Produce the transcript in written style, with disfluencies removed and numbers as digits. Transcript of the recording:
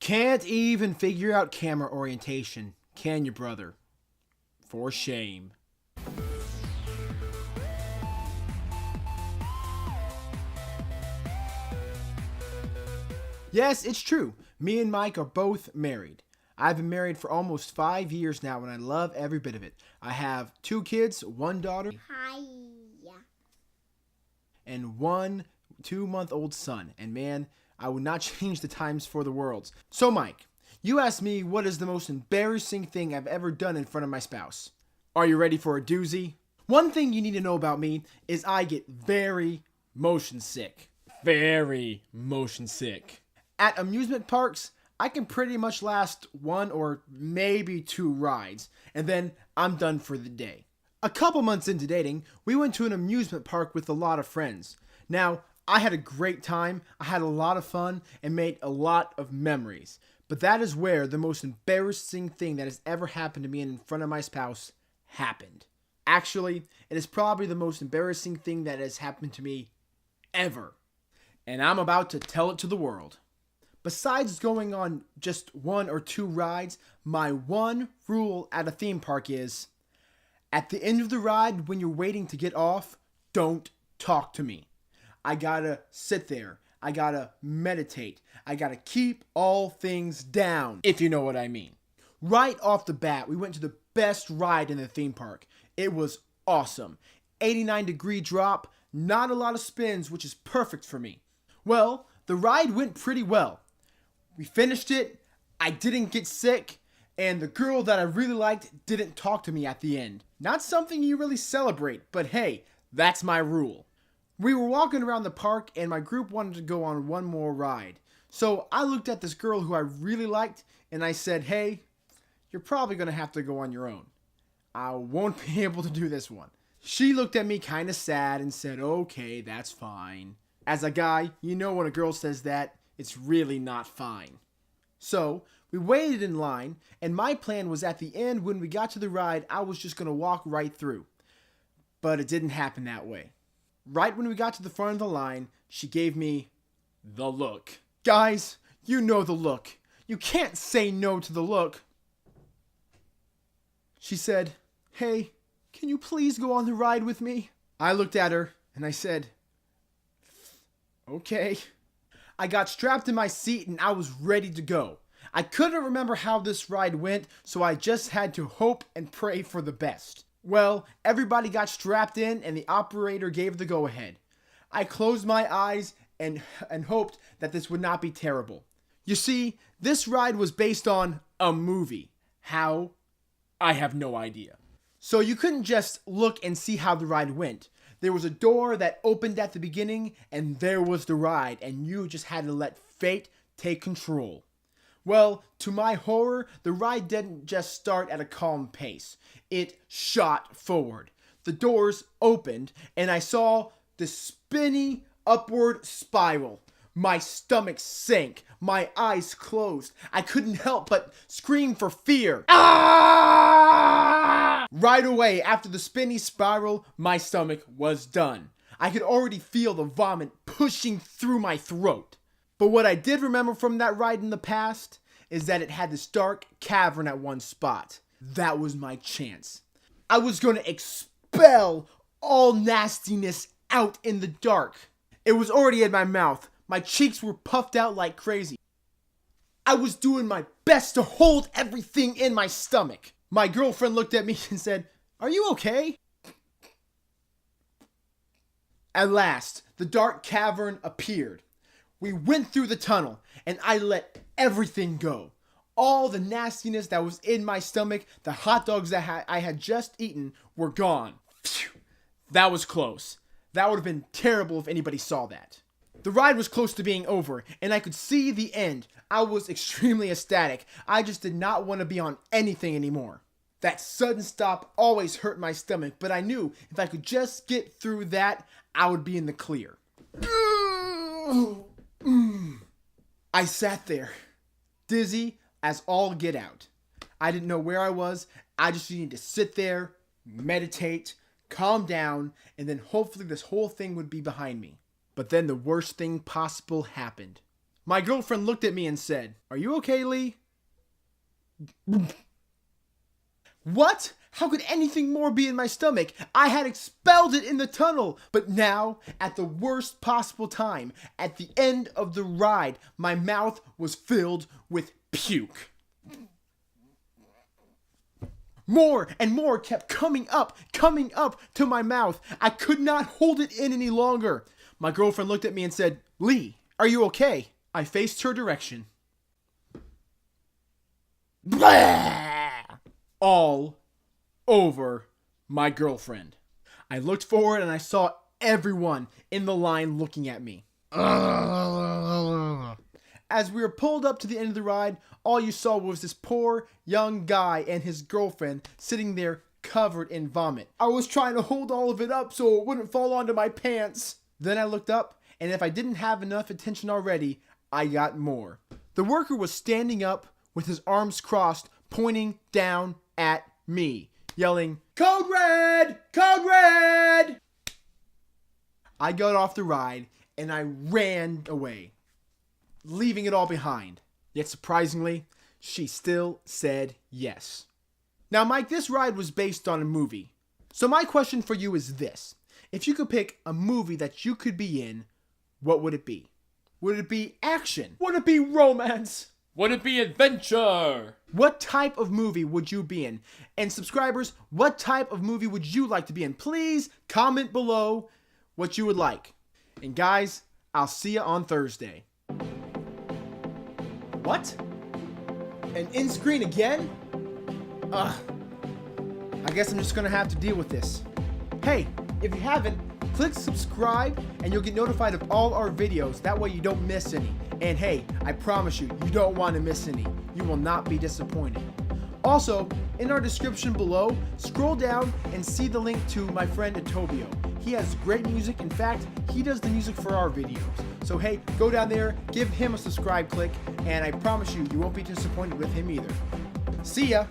Can't even figure out camera orientation, can you, brother? For shame. Yes, it's true. Me and Mike are both married. I've been married for almost 5 years now, and I love every bit of it. I have 2 kids, 1 daughter, Hi. and 1 2-month-old son. And man, I would not change the times for the world. So Mike, you asked me what is the most embarrassing thing I've ever done in front of my spouse. Are you ready for a doozy? One thing you need to know about me is I get very motion sick. Very motion sick. At amusement parks, I can pretty much last 1 or maybe 2 rides, and then I'm done for the day. A couple months into dating, we went to an amusement park with a lot of friends. Now, I had a great time, I had a lot of fun, and made a lot of memories. But that is where the most embarrassing thing that has ever happened to me in front of my spouse happened. Actually, it is probably the most embarrassing thing that has happened to me ever. And I'm about to tell it to the world. Besides going on just 1 or 2 rides, my one rule at a theme park is, at the end of the ride when you're waiting to get off, don't talk to me. I gotta sit there. I gotta meditate. I gotta keep all things down, if you know what I mean. Right off the bat, we went to the best ride in the theme park. It was awesome. 89-degree drop, not a lot of spins, which is perfect for me. Well, the ride went pretty well. We finished it, I didn't get sick, and the girl that I really liked didn't talk to me at the end. Not something you really celebrate, but hey, that's my rule. We were walking around the park and my group wanted to go on one more ride. So I looked at this girl who I really liked and I said, hey, you're probably going to have to go on your own. I won't be able to do this one. She looked at me kind of sad and said, okay, that's fine. As a guy, you know when a girl says that, it's really not fine. So we waited in line, and my plan was at the end when we got to the ride, I was just going to walk right through. But it didn't happen that way. Right when we got to the front of the line, she gave me the look. Guys, you know the look. You can't say no to the look. She said, hey, can you please go on the ride with me? I looked at her and I said, okay. I got strapped in my seat and I was ready to go. I couldn't remember how this ride went, so I just had to hope and pray for the best. Well, everybody got strapped in and the operator gave the go-ahead. I closed my eyes and hoped that this would not be terrible. You see, this ride was based on a movie. How? I have no idea. So you couldn't just look and see how the ride went. There was a door that opened at the beginning, and there was the ride, and you just had to let fate take control. Well, to my horror, the ride didn't just start at a calm pace. It shot forward. The doors opened, and I saw the spinny upward spiral. My stomach sank. My eyes closed. I couldn't help but scream for fear. Ah! Right away, after the spinny spiral, my stomach was done. I could already feel the vomit pushing through my throat. But what I did remember from that ride in the past is that it had this dark cavern at one spot. That was my chance. I was going to expel all nastiness out in the dark. It was already in my mouth. My cheeks were puffed out like crazy. I was doing my best to hold everything in my stomach. My girlfriend looked at me and said, "Are you okay?" At last, the dark cavern appeared. We went through the tunnel, and I let everything go. All the nastiness that was in my stomach, the hot dogs that I had just eaten, were gone. Phew. That was close. That would have been terrible if anybody saw that. The ride was close to being over, and I could see the end. I was extremely ecstatic. I just did not want to be on anything anymore. That sudden stop always hurt my stomach, but I knew if I could just get through that, I would be in the clear. I sat there, dizzy as all get out. I didn't know where I was. I just needed to sit there, meditate, calm down, and then hopefully this whole thing would be behind me. But then the worst thing possible happened. My girlfriend looked at me and said, "Are you okay, Lee?" What? How could anything more be in my stomach? I had expelled it in the tunnel, but now, at the worst possible time, at the end of the ride, my mouth was filled with puke. More and more kept coming up to my mouth. I could not hold it in any longer. My girlfriend looked at me and said, "Lee, are you okay?" I faced her direction. Blah! All over my girlfriend. I looked forward and I saw everyone in the line looking at me. As we were pulled up to the end of the ride, all you saw was this poor young guy and his girlfriend sitting there covered in vomit. I was trying to hold all of it up so it wouldn't fall onto my pants. Then I looked up, and if I didn't have enough attention already, I got more. The worker was standing up with his arms crossed, pointing down at me, yelling, "Code Red! Code Red!" I got off the ride and I ran away, leaving it all behind. Yet surprisingly, she still said yes. Now, Mike, this ride was based on a movie. So my question for you is this. If you could pick a movie that you could be in, what would it be? Would it be action? Would it be romance? Would it be adventure? What type of movie would you be in? And subscribers, what type of movie would you like to be in? Please comment below what you would like. And guys, I'll see you on Thursday. What? An in-screen again? Ugh. I guess I'm just gonna have to deal with this. Hey, if you haven't, click subscribe and you'll get notified of all our videos. That way you don't miss any. And hey, I promise you, you don't want to miss any. You will not be disappointed. Also, in our description below, scroll down and see the link to my friend Atobio. He has great music. In fact, he does the music for our videos. So hey, go down there, give him a subscribe click, and I promise you, you won't be disappointed with him either. See ya!